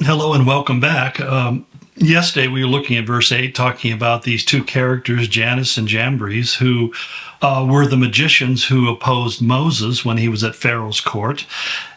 Hello and welcome back. Yesterday we were looking at verse 8, talking about these two characters, Jannes and Jambres, who were the magicians who opposed Moses when he was at Pharaoh's court.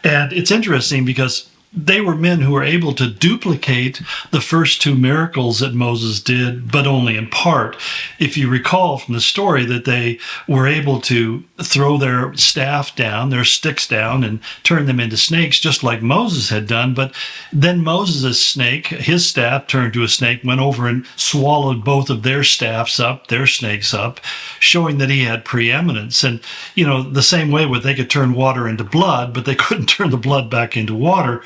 And it's interesting because they were men who were able to duplicate the first two miracles that Moses did, but only in part. If you recall from the story that they were able to throw their staff down, their sticks down, and turn them into snakes, just like Moses had done. But then Moses' snake, his staff turned to a snake, went over and swallowed both of their staffs up, their snakes up, showing that he had preeminence. And, you know, the same way with they could turn water into blood, but they couldn't turn the blood back into water.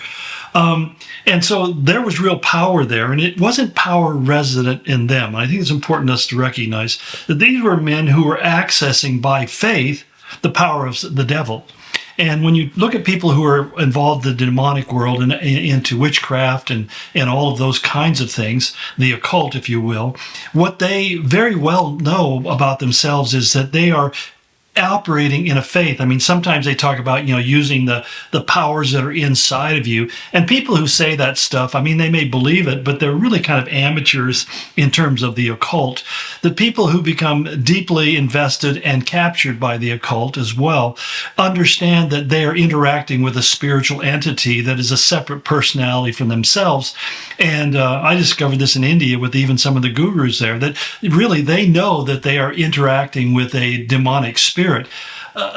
And so there was real power there, and it wasn't power resident in them. I think it's important us to recognize that these were men who were accessing by faith the power of the devil. And when you look at people who are involved in the demonic world and into witchcraft and all of those kinds of things, the occult, if you will, what they very well know about themselves is that they are operating in a faith. I mean, sometimes they talk about, using the powers that are inside of you. And people who say that stuff, I mean, they may believe it, but they're really kind of amateurs in terms of the occult. The people who become deeply invested and captured by the occult as well understand that they are interacting with a spiritual entity that is a separate personality from themselves. And I discovered this in India with even some of the gurus there, that really they know that they are interacting with a demonic spirit.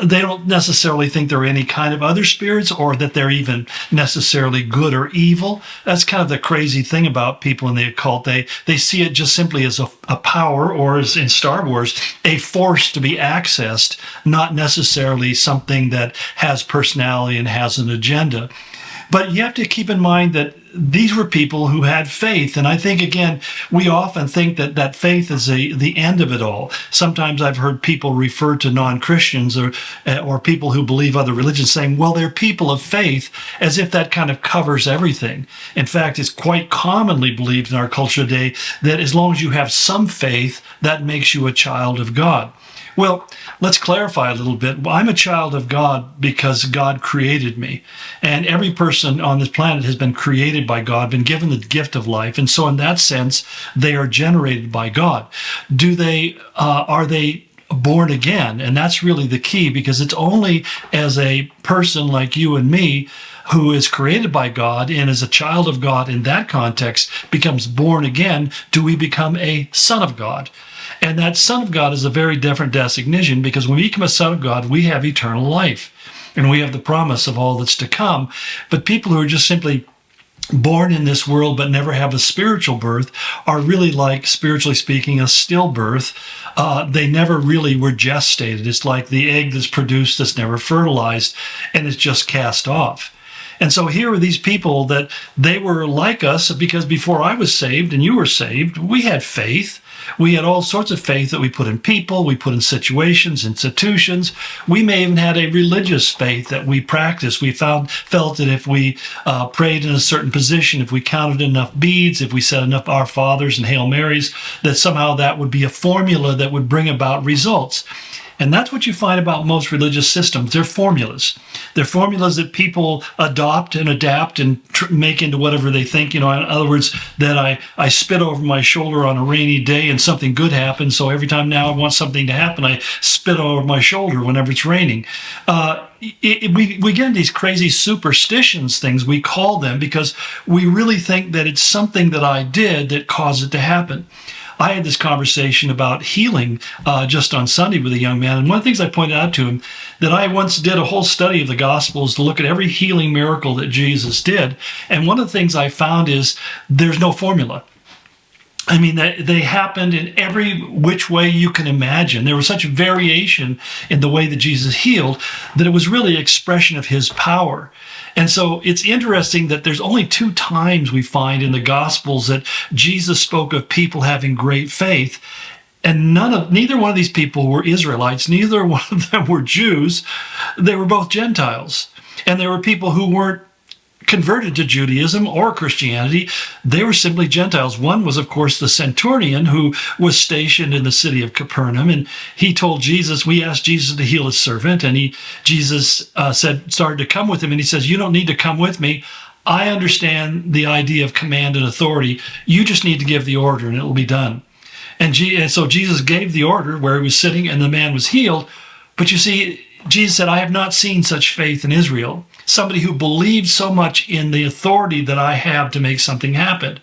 They don't necessarily think there are any kind of other spirits or that they're even necessarily good or evil. That's kind of the crazy thing about people in the occult. They see it just simply as a power, or as in Star Wars, a force to be accessed, not necessarily something that has personality and has an agenda. But you have to keep in mind that these were people who had faith. And I think, again, we often think that that faith is the end of it all. Sometimes I've heard people refer to non-Christians or people who believe other religions saying, well, they're people of faith, as if that kind of covers everything. In fact, it's quite commonly believed in our culture today that as long as you have some faith, that makes you a child of God. Well, let's clarify a little bit. I'm a child of God because God created me. And every person on this planet has been created by God, been given the gift of life. And so in that sense, they are generated by God. Are they born again? And that's really the key, because it's only as a person like you and me who is created by God and is a child of God in that context becomes born again, do we become a son of God. And that son of God is a very different designation, because when we become a son of God, we have eternal life and we have the promise of all that's to come. But people who are just simply born in this world but never have a spiritual birth are really like, spiritually speaking, a stillbirth. They never really were gestated. It's like the egg that's produced that's never fertilized and it's just cast off. And so here are these people that they were like us, because before I was saved and you were saved, we had faith. We had all sorts of faith that we put in people, we put in situations, institutions. We may even had a religious faith that we practiced. We felt that if we prayed in a certain position, if we counted enough beads, if we said enough Our Fathers and Hail Marys, that somehow that would be a formula that would bring about results. And that's what you find about most religious systems. They're formulas. They're formulas that people adopt and adapt and make into whatever they think. In other words, that I spit over my shoulder on a rainy day and something good happens. So every time now I want something to happen, I spit over my shoulder whenever it's raining. We get into these crazy superstitions things, we call them, because we really think that it's something that I did that caused it to happen. I had this conversation about healing just on Sunday with a young man. And one of the things I pointed out to him, that I once did a whole study of the Gospels to look at every healing miracle that Jesus did. And one of the things I found is there's no formula. I mean, they happened in every which way you can imagine. There was such variation in the way that Jesus healed that it was really an expression of his power. And so it's interesting that there's only 2 times we find in the Gospels that Jesus spoke of people having great faith. And neither one of these people were Israelites. Neither one of them were Jews. They were both Gentiles. And there were people who weren't converted to Judaism or Christianity. They were simply Gentiles. One was, of course, the centurion who was stationed in the city of Capernaum, and he told Jesus, we asked Jesus to heal his servant, and Jesus started to come with him, and he says, you don't need to come with me. I understand the idea of command and authority. You just need to give the order and it will be done. And so Jesus gave the order where he was sitting and the man was healed. But you see, Jesus said, I have not seen such faith in Israel. Somebody who believes so much in the authority that I have to make something happen.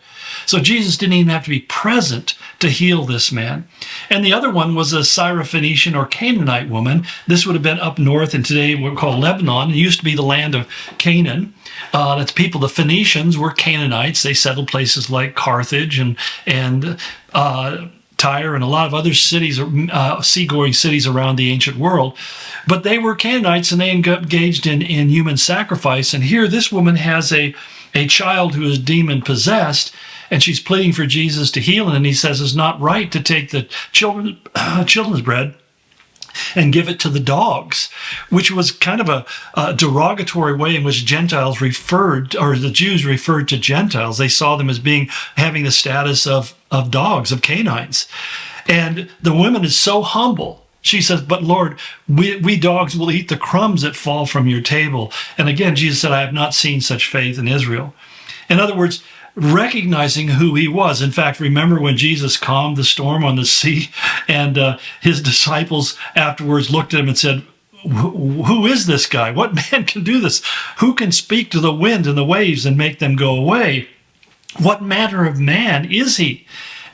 So Jesus didn't even have to be present to heal this man. And the other one was a Syrophoenician or Canaanite woman. This would have been up north in today what we call Lebanon. It used to be the land of Canaan. That's people, the Phoenicians were Canaanites. They settled places like Carthage and Tyre and a lot of other cities, seagoing cities around the ancient world. But they were Canaanites and they engaged in human sacrifice. And here this woman has a child who is demon possessed, and she's pleading for Jesus to heal. And he says it's not right to take the children's bread and give it to the dogs, which was kind of a derogatory way in which Gentiles referred, or the Jews referred to Gentiles. They saw them as having the status of dogs, of canines. And the woman is so humble. She says, but Lord, we dogs will eat the crumbs that fall from your table. And again, Jesus said, I have not seen such faith in Israel. In other words, recognizing who he was. In fact, remember when Jesus calmed the storm on the sea and his disciples afterwards looked at him and said, who is this guy? What man can do this? Who can speak to the wind and the waves and make them go away? What manner of man is he?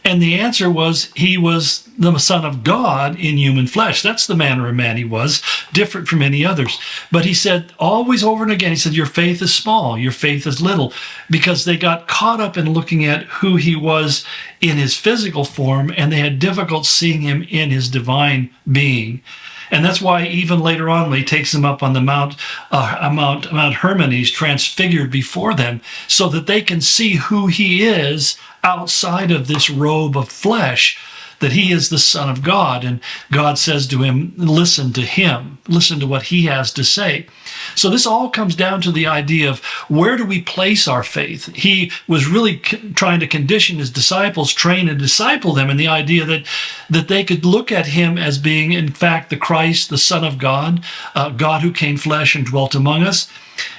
And the answer was, he was the Son of God in human flesh. That's the manner of man he was, different from any others. But he said always over and again, he said, your faith is small, your faith is little, because they got caught up in looking at who he was in his physical form, and they had difficult seeing him in his divine being. And that's why even later on, when he takes them up on the Mount Hermones, transfigured before them, so that they can see who he is outside of this robe of flesh, that he is the Son of God. And God says to him, listen to him, listen to what he has to say. So this all comes down to the idea of where do we place our faith? He was really trying to condition his disciples, train and disciple them in the idea that they could look at him as being, in fact, the Christ, the Son of God, God who came flesh and dwelt among us.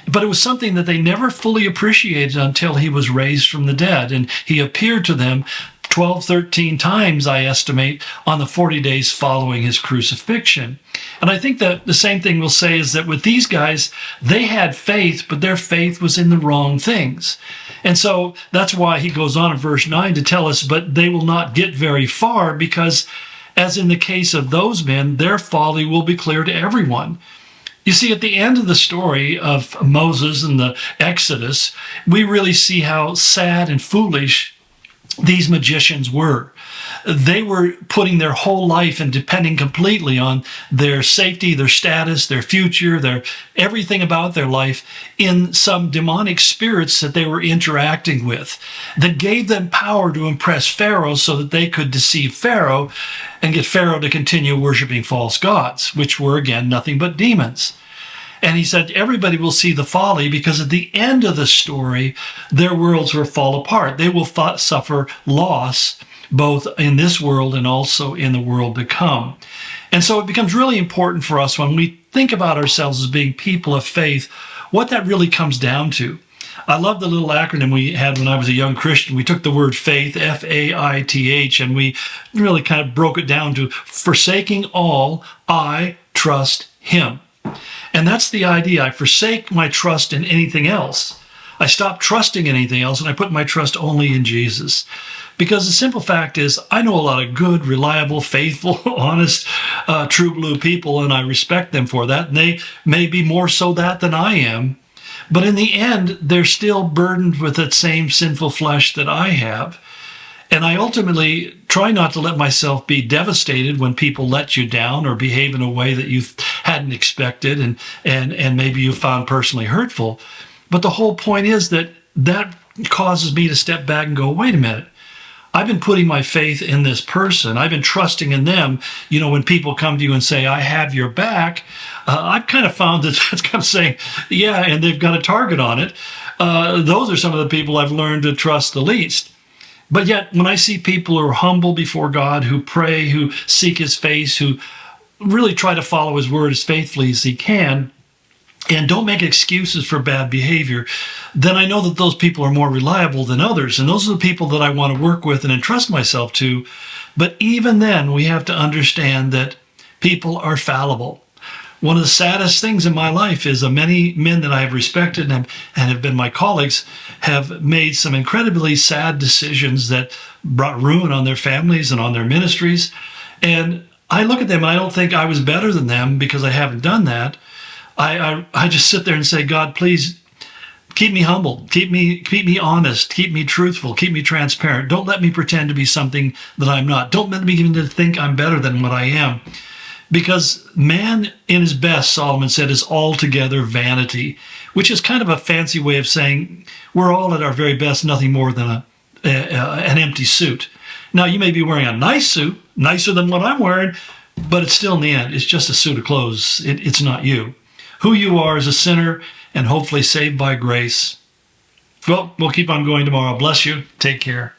But it was something that they never fully appreciated until he was raised from the dead. And he appeared to them 12, 13 times, I estimate, on the 40 days following his crucifixion. And I think that the same thing we'll say is that with these guys, they had faith, but their faith was in the wrong things. And so that's why he goes on in verse 9 to tell us, but they will not get very far, because as in the case of those men, their folly will be clear to everyone. You see, at the end of the story of Moses and the Exodus, we really see how sad and foolish these magicians were. They were putting their whole life and depending completely on their safety, their status, their future, their everything about their life in some demonic spirits that they were interacting with that gave them power to impress Pharaoh so that they could deceive Pharaoh and get Pharaoh to continue worshiping false gods, which were, again, nothing but demons. And he said, everybody will see the folly, because at the end of the story, their worlds will fall apart. They will suffer loss, both in this world and also in the world to come. And so it becomes really important for us when we think about ourselves as being people of faith, what that really comes down to. I love the little acronym we had when I was a young Christian. We took the word faith, F-A-I-T-H, and we really kind of broke it down to forsaking all, I trust him. And that's the idea. I forsake my trust in anything else. I stop trusting anything else, and I put my trust only in Jesus. Because the simple fact is, I know a lot of good, reliable, faithful, honest, true blue people, and I respect them for that. And they may be more so that than I am. But in the end, they're still burdened with that same sinful flesh that I have. And I ultimately try not to let myself be devastated when people let you down or behave in a way that you hadn't expected and maybe you found personally hurtful. But the whole point is that causes me to step back and go, wait a minute. I've been putting my faith in this person. I've been trusting in them. You know, when people come to you and say, I have your back, I've kind of found that that's kind of saying, yeah, and they've got a target on it. Those are some of the people I've learned to trust the least. But yet, when I see people who are humble before God, who pray, who seek his face, who really try to follow his word as faithfully as he can, and don't make excuses for bad behavior, then I know that those people are more reliable than others. And those are the people that I want to work with and entrust myself to. But even then, we have to understand that people are fallible. One of the saddest things in my life is many men that I have respected and have been my colleagues have made some incredibly sad decisions that brought ruin on their families and on their ministries. And I look at them and I don't think I was better than them because I haven't done that. I just sit there and say, God, please keep me humble, keep me honest, keep me truthful, keep me transparent. Don't let me pretend to be something that I'm not. Don't let me even think I'm better than what I am. Because man in his best, Solomon said, is altogether vanity, which is kind of a fancy way of saying we're all at our very best, nothing more than an empty suit. Now, you may be wearing a nice suit, nicer than what I'm wearing, but it's still in the end, it's just a suit of clothes. It's not you. Who you are as a sinner and hopefully saved by grace. Well, we'll keep on going tomorrow. Bless you. Take care.